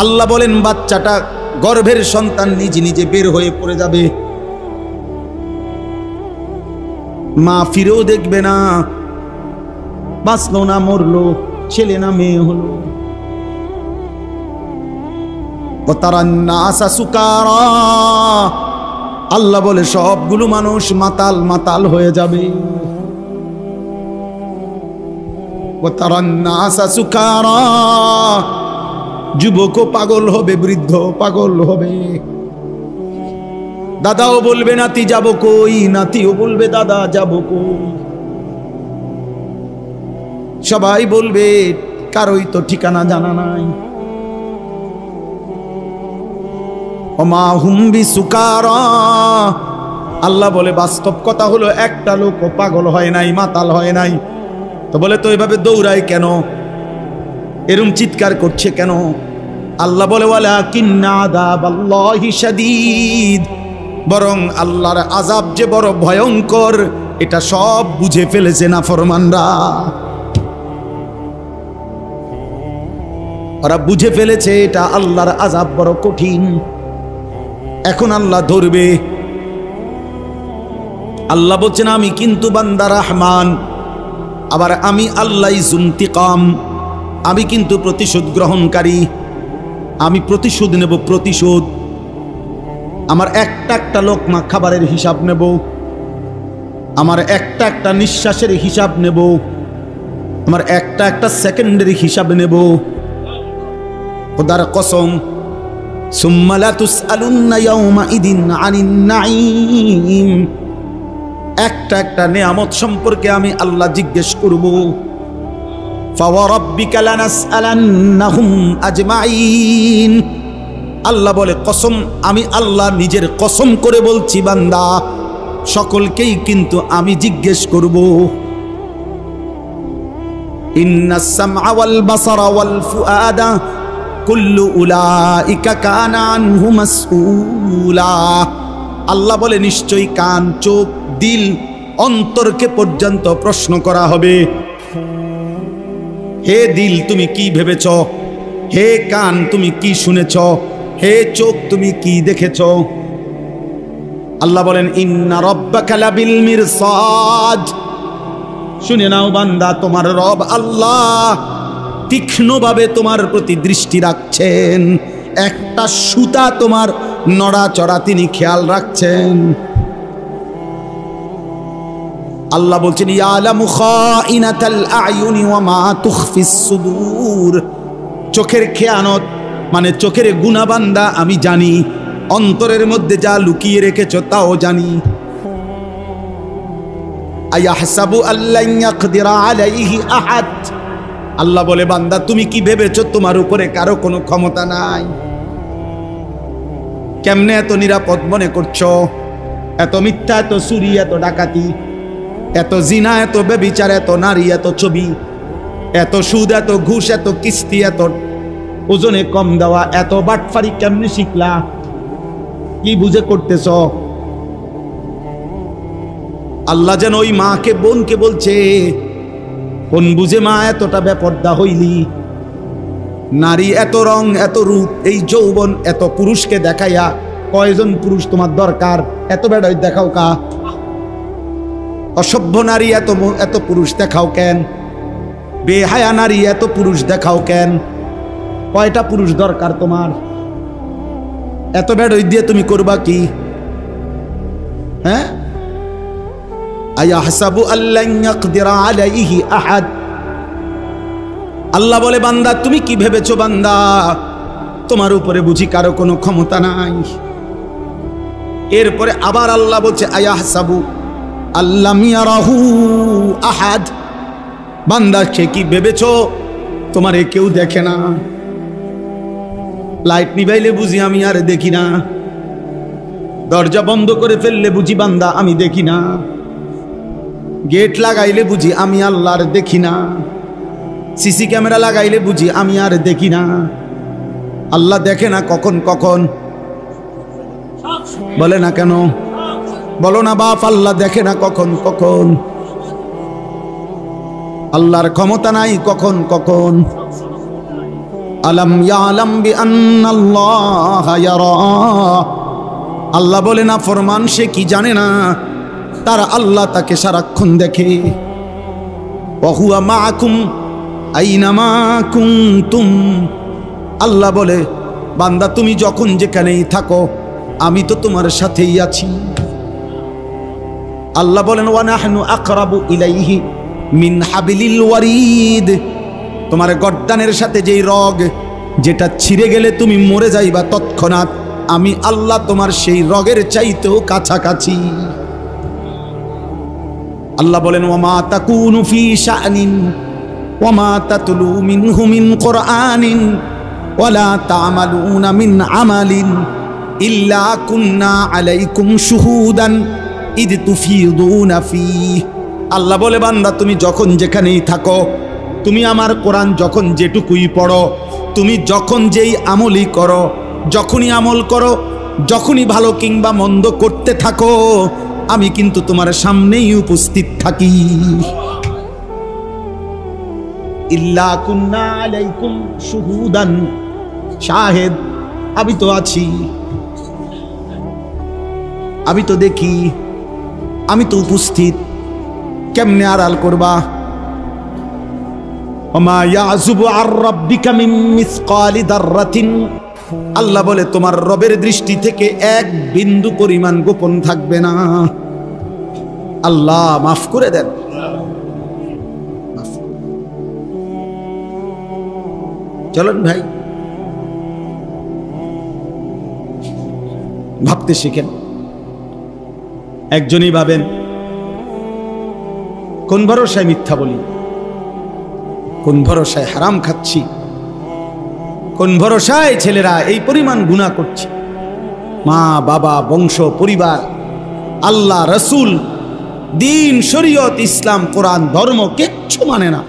আল্লাহ বলেন বাচ্চাটা গর্ভের সন্তান নিজে নিজে বের হয়ে পড়ে যাবে, মা ফিরেও দেখবে না, বাঁচলো না মরলো, ছেলে না মেয়ে হলো। আল্লাহ বলে সবগুলো মানুষ মাতাল মাতাল হয়ে যাবে। যুবকও পাগল হবে, বৃদ্ধ পাগল হবে। দাদাও বলবে নাতি যাব কই, নাতিও বলবে দাদা যাব কই। সবাই বলবে কারোই তো ঠিকানা জানা নাই। ওমা হুম বিসুকারা, আল্লাহ বলে বাস্তব কথা হলো একটা লোক পাগল হয় নাই, মাতাল হয় নাই। তো বলে তো এভাবে দৌড়ায় কেন, এরম চিৎকার করছে কেন? আল্লাহ বলে ওয়ালাকিন্না আযাবাল্লাহি শাদীদ, বরং আল্লাহর আযাব যে বড় ভয়ঙ্কর এটা সব বুঝে ফেলেছে নাফরমানরা। ওরা বুঝে ফেলেছে এটা আল্লাহর আযাব বড় কঠিন, এখন আল্লাহ ধরবে। আল্লাহ বলছেন আমি কিন্তু বান্দা রহমান, আবার আমি আল্লাহ যুনতিকাম, আমি কিন্তু প্রতিশোধ গ্রহণকারী, আমি প্রতিশোধ নেব, প্রতিশোধ। আমার একটা একটা লোকমা খাবারের হিসাব নেব, আমার একটা একটা নিঃশ্বাসের হিসাব নেব, আমার একটা একটা সেকেন্ডের হিসাব নেব। খোদার কসম, সুম্মা লা তুসআলুন্না ইয়াওমাইদিন আনিন নাঈম, একটা একটা নেয়ামত সম্পর্কে আমি আল্লাহ জিজ্ঞেস করব। ফাওয়ারাব্বিকা লানাসআলান্নাহুম আজমাইন, আল্লাহ বলে কসম, আমি আল্লাহ নিজের কসম করে বলছি বান্দা সকলকেই কিন্তু আমি জিজ্ঞেস করব। ইন্নাস সামআ ওয়াল বাসারা ওয়াল ফুআদা কুল্লু উলাইকা কানা আনহু মাসউলা, আল্লাহ বলে নিশ্চয়ই কান, চোখ, দিল, অন্তরকে পর্যন্ত প্রশ্ন করা হবে। হে দিল তুমি কি ভেবেছ, হে কান তুমি কি শুনেছ, হে চোখ তুমি কি দেখেছ? আল্লাহ বলেন ইন্না রাব্বাকা লাবিল মিরসাদ, শুনে নাও বান্দা তোমার রব আল্লাহ তীক্ষ্ণভাবে তোমার প্রতি দৃষ্টি রাখছেন, একটা সুতা তোমার নড়াচড়া তিনি খেয়াল রাখছেন। আল্লাহ বলছেন ইয়ালামু খাইনাতাল আয়ুনি ওয়া মা তুখফিস সুদূর, চোখের খেয়ানত মানে চোখের গুনাহ বান্দা আমি জানি, অন্তরের মধ্যে যা লুকিয়ে রেখেছো তাও জানি। আয়াহসাবু আল্লান ইয়াকদিরা আলাইহি আহাদ, আল্লাহ বলে বান্দা তুমি কি ভেবেছো তোমার উপরে কারো কোনো ক্ষমতা নাই? কেমনে এত নিরাপদ মনে করছো? এত মিথ্যা, এত চুরি, এত ডাকাতি, এত জিনা, এত ব্যভিচার, এত নারী, এত ছবি, এত সুদ, এত ঘুষ, এত কিস্তি, এত ওজনে কম দেওয়া, এত বাটফারি কেমনে শিখলা? কি বুঝে করতেছ? আল্লাহ যেন ওই মাকে, বোনকে বলছে কোন বুঝে মা এতটা বেপর্দা হইলি? নারী এত রং, এত রূপ, এই যৌবন, এত পুরুষকে দেখাইয়া কয়জন পুরুষ তোমার দরকার? এত বেড়াই দেখাও কা? অসভ্য নারী এত এত পুরুষ দেখাও কেন? বেহায়া নারী এত পুরুষ দেখাও কেন? কয়টা পুরুষ দরকার তোমার? এত বেড়াই দিয়ে তুমি করবা কি? হ্যাঁ, আয়াহসাবু আল্লান ইয়াকদিরা আলাইহি আহাদ, আল্লাহ বলে বান্দা তুমি কি ভেবেছো বান্দা তোমার উপরে বুঝি কারো কোনো ক্ষমতা নাই? এরপরে আবার আল্লাহ বলছে আয়াহসাবু আল্লাম ইয়ারাহু আহাদ, বান্দা সে কি ভেবেছো তোমারে কেউ দেখে না? লাইট নিভাইলে বুঝি আমি আর দেখি না, দরজা বন্ধ করে ফেললে বুঝি বান্দা আমি দেখি না? গেট লাগাইলে বুঝি আমি আল্লাহর দেখি না, সিসি ক্যামেরা লাগাইলে বুঝি আমি আর দেখি না। আল্লাহ দেখে না কখন কখন? বলে না কেন? বলো না বাপ, আল্লাহ দেখে না কখন কখন? আল্লাহর ক্ষমতা নাই কখন কখন? আলাম ইয়ালাম বিআন্নাল্লাহা ইয়ারা। আল্লাহ বলে না ফরমান সে কি জানে না তার আল্লাহ তাকে সারাক্ষণ দেখে। ওয়া হুয়া মাআকুম আইনামা কুনতুম। আল্লাহ বলে বান্দা তুমি যখন যেখানেই থাকো আমি তো তোমার সাথেই আছি। আল্লাহ বলেন ওয়া নাহনু আকরাবু ইলাইহি মিন হাবিলিল ওয়ারিদ। তোমার গর্দানের সাথে যেই রগ যেটা ছিঁড়ে গেলে তুমি মরে যাইবা তৎক্ষণাৎ, আমি আল্লাহ তোমার সেই রগের চাইতেও কাছাকাছি। আল্লাহ বলেন ওয়ামা তাকুনু ফি শাআনিন ওয়ামা তাতলু মিনহু মিন কুরআনিন ওয়ালা তা'মালুনা মিন আমালিন ইল্লা কুন্না আলাইকুম শুহুদান ইদ তুফিদুনা ফীহি। আল্লাহ বলে বান্দা তুমি যখন যেখানেই থাকো, তুমি আমার কোরআন যখন যেটুকুই পড়ো, তুমি যখন যেই আমলই করো, যখনই আমল করো, যখনই ভালো কিংবা মন্দ করতে থাকো, আমি কিন্তু তোমার সামনেই উপস্থিত থাকি। ইল্লা কুন্না আলাইকুম শুহুদান, শাহেদ আমি তো আছি, আমি তো দেখি, আমি তো উপস্থিত। কেমনে আড়াল করবা? ওমা ইয়াযুবু আর রাব্বিকা মিন মিসকালি দাররাতিন। আল্লাহ বলে তোমার রবের দৃষ্টি থেকে এক বিন্দু পরিমাণ গোপন থাকবে না। আল্লাহ মাফ করে দেন। চলুন ভাই ভাবতে শিখেন। একজনই ভাবেন কোন ভরসায় মিথ্যা বলি, কোন ভরসায় হারাম খাচ্ছি, কোন ভরসায় ছেলেরা এই পরিমাণ গুনাহ করছে। মা বাবা বংশ পরিবার আল্লাহ রসুল দিন শরীয়ত ইসলাম কোরআন ধর্ম কিচ্ছু মানে না,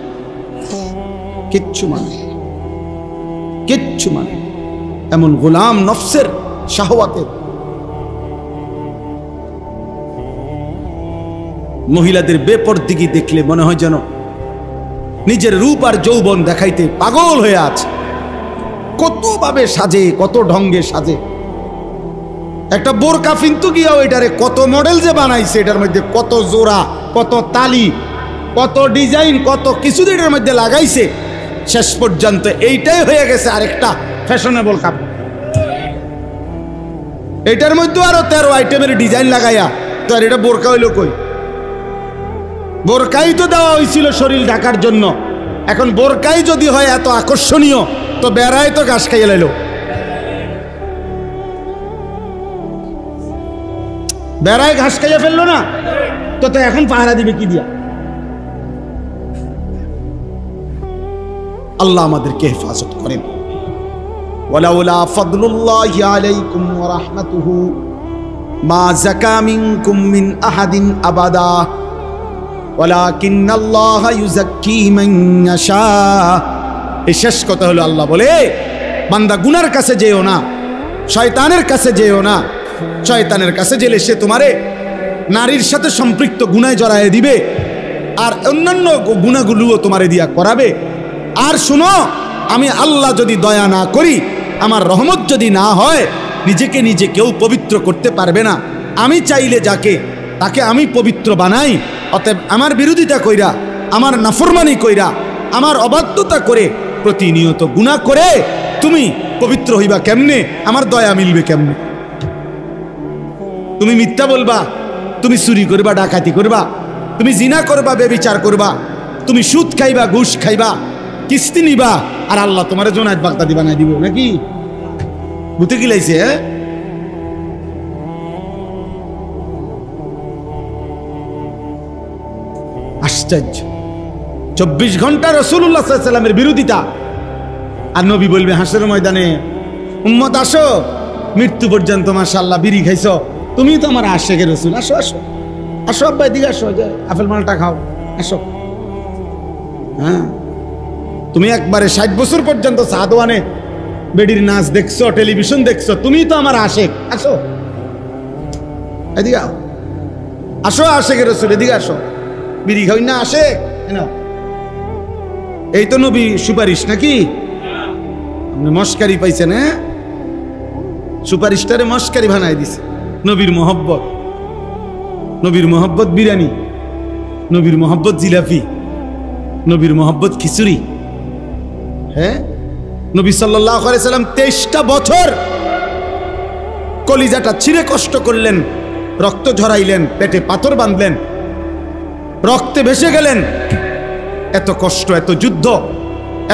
কিচ্ছু মানে, কিচ্ছু মানে। এমন গোলাম নফসের শাহওয়াতের। মহিলাদের বেপরদিগি দেখলে মনে হয় যেন নিজের রূপ আর যৌবন দেখাইতে পাগল হয়ে আছে। কতভাবে সাজে, কত ঢঙ্গে সাজে। একটা বোরকা কিন্তু গিয়াও এটারে কত মডেল যে বানাইছে, এটার মধ্যে কত জোড়া, কত তালি, কত ডিজাইন, কত কিছু এটার মধ্যে লাগাইছে। শেষ পর্যন্ত এইটাই হয়ে গেছে আরেকটা ফ্যাশনেবল কাপড়। এটার মধ্যে আরো 13 আইটেমের ডিজাইন লাগাইয়া তো আর এটা বোরকা হইল কই? বোরকাই তো দেওয়া হয়েছিল শরীর ঢাকার জন্য। এখন বোরকাই যদি হয় এত আকর্ষণীয়, তো বেড়ায় তো ঘাস খাইয়ে লাইল। বেড়ায় ঘাস খাইয়ে ফেললো না, তো তো এখন পাহারা দিবে কি দিয়া? আল্লাহ আমাদেরকে হেফাজত করেন। ওয়ালাউলা ফাদলুল্লাহি আলাইকুম ওয়া রাহমাতুহু মা যাকা মিনকুম মিন আহাদিন আবাদা ওয়ালাকিন্নাল্লাহা ইউযাক্কি মান ইয়াশা। এই শেষ কথা হলো আল্লাহ বলে বান্দা গুনার কাছে যেও না, শয়তানের কাছে যেও না। শয়তানের কাছে গেলে সে তোমারে নারীর সাথে সম্পৃক্ত গুনায় জড়ায় দিবে, আর অন্যান্য গুনাহগুলোও তোমারে দিয়া করাবে। আর শুনো, আমি আল্লাহ যদি দয়া না করি, আমার রহমত যদি না হয়, নিজেকে নিজে কেউ পবিত্র করতে পারবে না। আমি চাইলে যাকে তাকে আমি পবিত্র বানাই। অতএব আমার বিরোধিতা কইরা, আমার নাফরমানি কইরা, আমার অবাধ্যতা করে প্রতিনিয়ত গুনাহ করে তুমি পবিত্র হইবা কেমনে? আমার দয়া মিলবে কেমনে? তুমি মিথ্যা বলবা, তুমি চুরি করবা, ডাকাতি করবা, তুমি জিনা করবা, বেবিচার করবা, তুমি সুদ খাইবা, ঘুষ খাইবা, কিস্তি নিবা, আর আল্লাহ তোমার জোনায়েত বাগদাদি বানাই দিব নাকি? বুঝতে কি লাইছে? আশ্চর্য। 24 ঘন্টা রাসূলুল্লাহ সাল্লাল্লাহু আলাইহি ওয়াসাল্লামের বিরোধিতা, আর নবী বলবে হাসরের ময়দানে, উম্মত আসো, মৃত্যু পর্যন্ত মাশাআল্লাহ বিড়ি খাইছো, তুমি তো আমার আশেকের রাসূল, আসো আসো। আসো আব্বা এদিকে আসো, যে আপেল মালটা খাও, আসো। হ্যাঁ, তুমি একবারে 60 বছর পর্যন্ত চা দোয়ানে বেডির নাচ দেখছো, টেলিভিশন দেখছো, তুমি তো আমার আশেক। আসো এদিকে আসো, আশেকের রাসূল এদিকে আসো, বিড়ি খাই না আশেক। এই তো নবী সুপারিশ নাকি? আপনি মস্কারি পাইছেন? হ্যাঁ, সুপারিশটারে মস্কারি বানাই দিছে। নবীর মোহব্বত, নবীর মোহব্বত বিরিয়ানি, নবীর মোহব্বত জিলাপি, নবীর মোহব্বত খিচুড়ি। হ্যাঁ, নবী সাল্লাল্লাহু আলাইহি সাল্লাম 23টা বছর কলিজাটা ছিঁড়ে কষ্ট করলেন, রক্ত ঝরাইলেন, পেটে পাথর বাঁধলেন, রক্তে ভেসে গেলেন। এত কষ্ট, এত যুদ্ধ,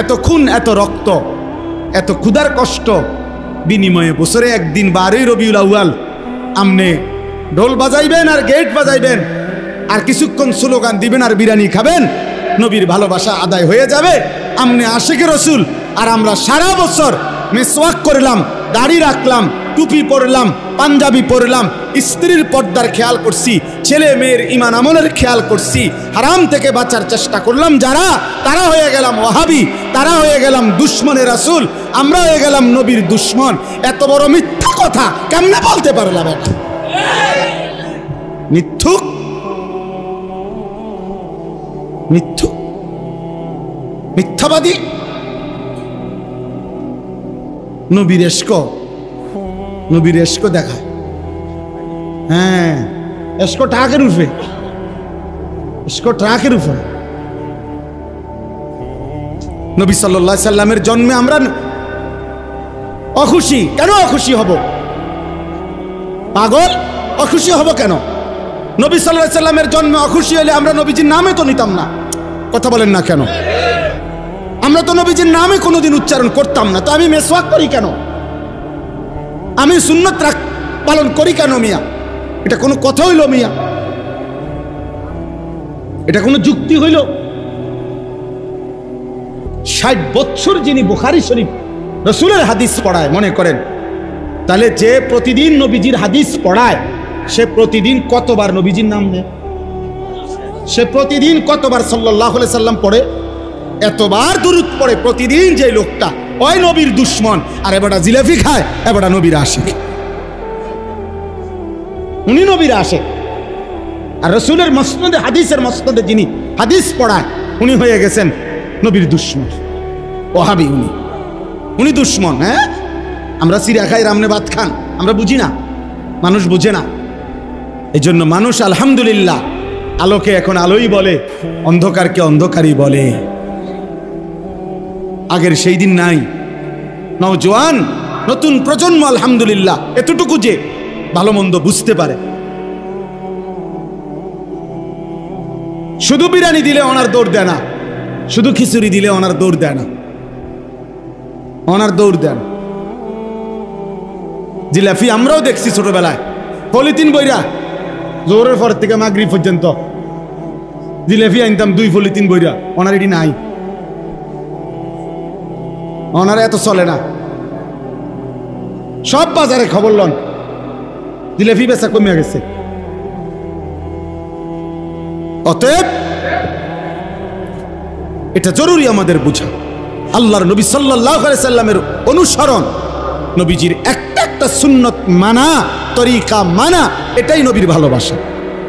এত খুন, এত রক্ত, এত ক্ষুধার কষ্ট বিনিময়ে বছরে একদিন 12ই রবিউল আউয়াল আমনে ঢোল বাজাইবেন আর গেট বাজাইবেন আর কিছুক্ষণ স্লোগান দিবেন আর বিরিয়ানি খাবেন, নবীর ভালোবাসা আদায় হয়ে যাবে। আমনে আশিকে রসুল, আর আমরা সারা বছর মিসওয়াক করলাম, দাড়ি রাখলাম, টুপি পরলাম, পাঞ্জাবি পরলাম, স্ত্রীর পর্দার খেয়াল করছি, ছেলে মেয়ের ঈমান আমলের খেয়াল করছি, হারাম থেকে বাঁচার চেষ্টা করলাম যারা, তারা হয়ে গেলাম ওয়াহাবি, তারা হয়ে গেলাম দুশ্মনের রাসূল, আমরা হয়ে গেলাম নবীর দুশ্মন। এত বড় মিথ্যা কথা কেমনে বলতে পারলাম? এটা মিথ্যুক, মিথ্যুক, মিথ্যাবাদী। নবীর এশক, নবীর এশক দেখায়। হ্যাঁ, এশক ট্রাকের উপরে, এশক ট্রাকের উপরে। নবী সাল্লাল্লাহু আলাইহি সাল্লামের জন্মে আমরা অখুশি কেন? অখুশি হব পাগল? অখুশি হব কেন? নবী সাল্লাল্লাহু আলাইহি সাল্লামের জন্মে অখুশি হলে আমরা নবীজির নামে তো নিতাম না। কথা বলেন না কেন? আমরা তো নবীজির নামে কোনোদিন উচ্চারণ করতাম না। তো আমি মেসওয়াক করি কেন? আমি সুন্নত পালন করি কেন মিয়া? এটা কোনো কথা হইল মিয়া? এটা কোনো যুক্তি হইল? 60 বছর যিনি বুখারী শরীফ রাসূলের হাদিস পড়ায়, মনে করেন তাহলে যে প্রতিদিন নবীজির হাদিস পড়ায় সে প্রতিদিন কতবার নবীজির নাম নেয়? সে প্রতিদিন কতবার সাল্লাল্লাহু আলাইহি সাল্লাম পড়ে? এতবার দুরূদ পড়ে প্রতিদিন। যে লোকটা ওই নবীর দুশ্মন, আর এবারটা জিলাপি খায়, এবারটা নবীর আশিক। উনি নবীর আশিক, আর রাসূলের মসনদে, হাদিসের মসনদে যিনি হাদিস পড়ায় উনি হয়ে গেছেন নবীর দুশ্মন, ওয়াহাবি। উনি দুশ্মন। হ্যাঁ, আমরা সিরা খাই, রামনে ভাত খান, আমরা বুঝি না, মানুষ বুঝে না। এই জন্য মানুষ আলহামদুলিল্লাহ আলোকে এখন আলোই বলে, অন্ধকারকে অন্ধকারই বলে। আগের সেই দিন নাই। নওজোয়ান নতুন প্রজন্ম আলহামদুলিল্লাহ এতটুকু যে ভালো মন্দ বুঝতে পারে। শুধু বিরিয়ানি দিলে ওনার দৌড় দেয় না, শুধু খিচুড়ি দিলে ওনার দৌড় দেয় না, ওনার দৌড় দেন। জিলাপি আমরাও দেখছি ছোটবেলায়, পলিথিন বইরা জোরের পর থেকে মাগরিব পর্যন্ত জিলাপি আনতাম 2 পলিথিন বইরা। ওনার এটি নাই, ওনার এত চলে না। সব বাজারে খবর লন, জিলাপি বেচা কমে গেছে। অতএব এটা জরুরি আমাদের বুঝা। আল্লাহর নবী সাল্লাল্লাহু আলাইহি সাল্লামের অনুসরণ, নবীজির একটা সুন্নত মানা, তরিকা মানা, এটাই নবীর ভালোবাসা।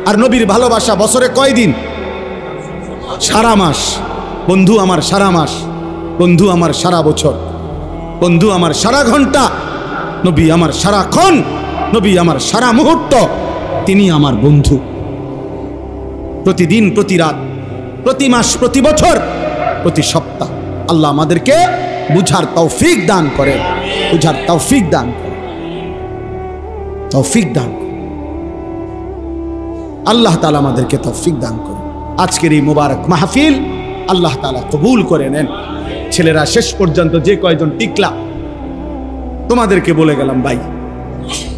আর নবীর ভালোবাসা বছরে কয়দিন? সারা মাস। বন্ধু আমার সারা মাস, বন্ধু আমার সারা বছর, বন্ধু আমার সারা ঘন্টা, নবী আমার সারাক্ষণ, নবী আমার সারা মুহূর্ত, তিনি আমার বন্ধু। প্রতিদিন, প্রতি রাত, প্রতি মাস, প্রতি বছর, প্রতি সপ্তাহ আল্লাহ আমাদেরকে বুঝার তৌফিক দান করে, বুঝার তৌফিক দান করে, তৌফিক দান করে। আল্লাহ তাআলা আমাদেরকে তৌফিক দান করে। আজকের এই মুবারক মাহফিল আল্লাহ তাআলা কবুল করে নেন। ছেলেরা শেষ পর্যন্ত যে কয়জন টিকলা, তোমাদেরকে বলে গেলাম ভাই,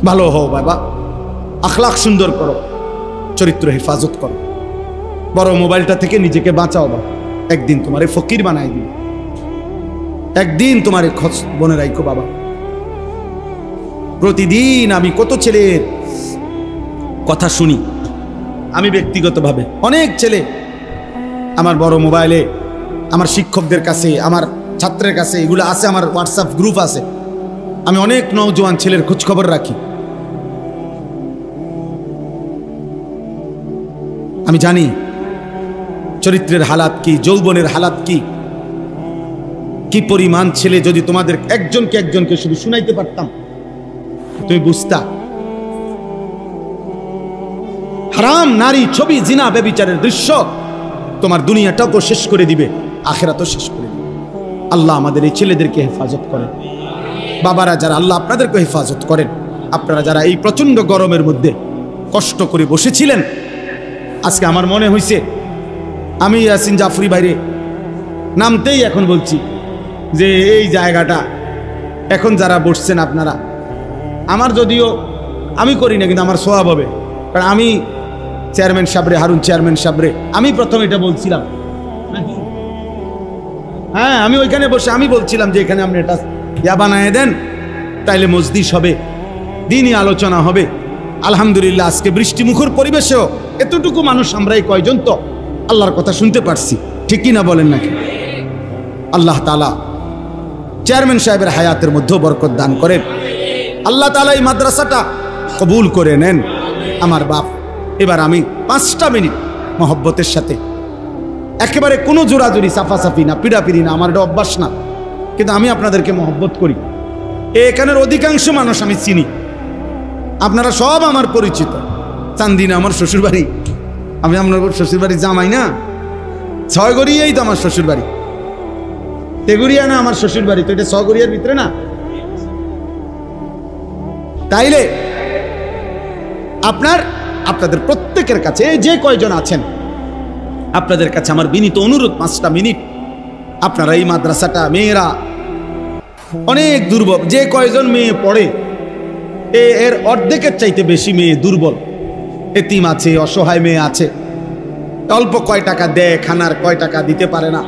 ভালো হও বাবা, আখলাক সুন্দর করো, চরিত্র হেফাজত করো, বড় মোবাইলটা থেকে নিজেকে বাঁচাও বাবা। একদিন তোমারে ফকির বানাই দিবে, একদিন তোমারে খোঁজ বনে রাখো বাবা। প্রতিদিন আমি কত ছেলের কথা শুনি, আমি ব্যক্তিগতভাবে অনেক ছেলে আমার বড় মোবাইলে, আমার শিক্ষকদের কাছে, আমার ছাত্রের কাছে এগুলো আছে, আমার হোয়াটসঅ্যাপ গ্রুপ আছে। আমি অনেক নওজোয়ান ছেলের খোঁজখবর রাখি। আমি জানি চরিত্রের হালাত কি, যৌবনের হালাত কি, কি পরিমাণ ছেলে। যদি তোমাদের একজনকে শুধু শুনাইতে পারতাম তুমি বুঝতা। হারাম নারী, ছবি, জিনা, ব্যভিচারের দৃশ্য তোমার দুনিয়াটাও শেষ করে দিবে, আখিরাতও শেষ করে দিবে। আল্লাহ আমাদের এই ছেলেদেরকে হেফাজত করেন। বাবারা যারা, আল্লাহ আপনাদেরকে হেফাজত করেন। আপনারা যারা এই প্রচন্ড গরমের মধ্যে কষ্ট করে বসেছিলেন, আজকে আমার মনে হয়েছে আমি ইয়াসিন জাফরি বাইরে নামতেই এখন বলছি যে এই জায়গাটা এখন যারা বসছেন আপনারা, আমার যদিও আমি করি না, কিন্তু আমার সওয়াব হবে। কারণ আমি চেয়ারম্যান সাহেবরে, হারুন চেয়ারম্যান সাহেবরে আমি প্রথম এটা বলছিলাম। হ্যাঁ, আমি ওইখানে বসে আমি বলছিলাম যে এখানে আপনি এটা ইয়া বানায় দেন, তাইলে মজলিস হবে, দিনই আলোচনা হবে। আলহামদুলিল্লাহ আজকে বৃষ্টি মুখর পরিবেশেও এতটুকু মানুষ আমরা এই কয়জন তো আল্লাহর কথা শুনতে পারছি, ঠিকই না বলেন নাকি? আল্লাহ তাআলা চেয়ারম্যান সাহেবের হায়াতের মধ্যেও বরকত দান করেন। আল্লাহ তাআলা এই মাদ্রাসাটা কবুল করে নেন। আমার বাপ, এবার আমি 5টা মিনিট মহব্বতের সাথে, একেবারে কোনো জোরাজুরি, সাফাসাফি না, পিড়াপিড়ি না, আমার এটা অভ্যাস না, কিন্তু আমি আপনাদেরকে মহব্বত করি। এখানের অধিকাংশ মানুষ আমি চিনি, আপনারা সব আমার পরিচিত। চান্দিনা আমার শ্বশুরবাড়ি, আমি আপনার শ্বশুরবাড়ি জামাই না, 6 গড়িয়াই তো আমার শ্বশুরবাড়ি। তেগুড়িয়া না আমার শ্বশুরবাড়ি, তো এটা 6 গড়িয়ার ভিতরে না। তাইলে আপনাদের প্রত্যেকের কাছে, যে কয়জন আছেন, আপনাদের কাছে আমার বিনীত অনুরোধ, 5টা মিনিট আপনারা এই মাদ্রাসাটা, মেয়েরা অনেক দুর্বল, যে কয়জন মেয়ে পড়ে এর অর্ধেকের চাইতে বেশি মেয়ে দুর্বল, এতিম আছে, অসহায় মেয়ে আছে, অল্প কয় টাকা দেয় খানার, কয় টাকা দিতে পারে না।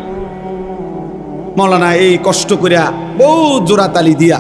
মৌলানা এই কষ্ট করিয়া বহু জোড়াতালি দিয়া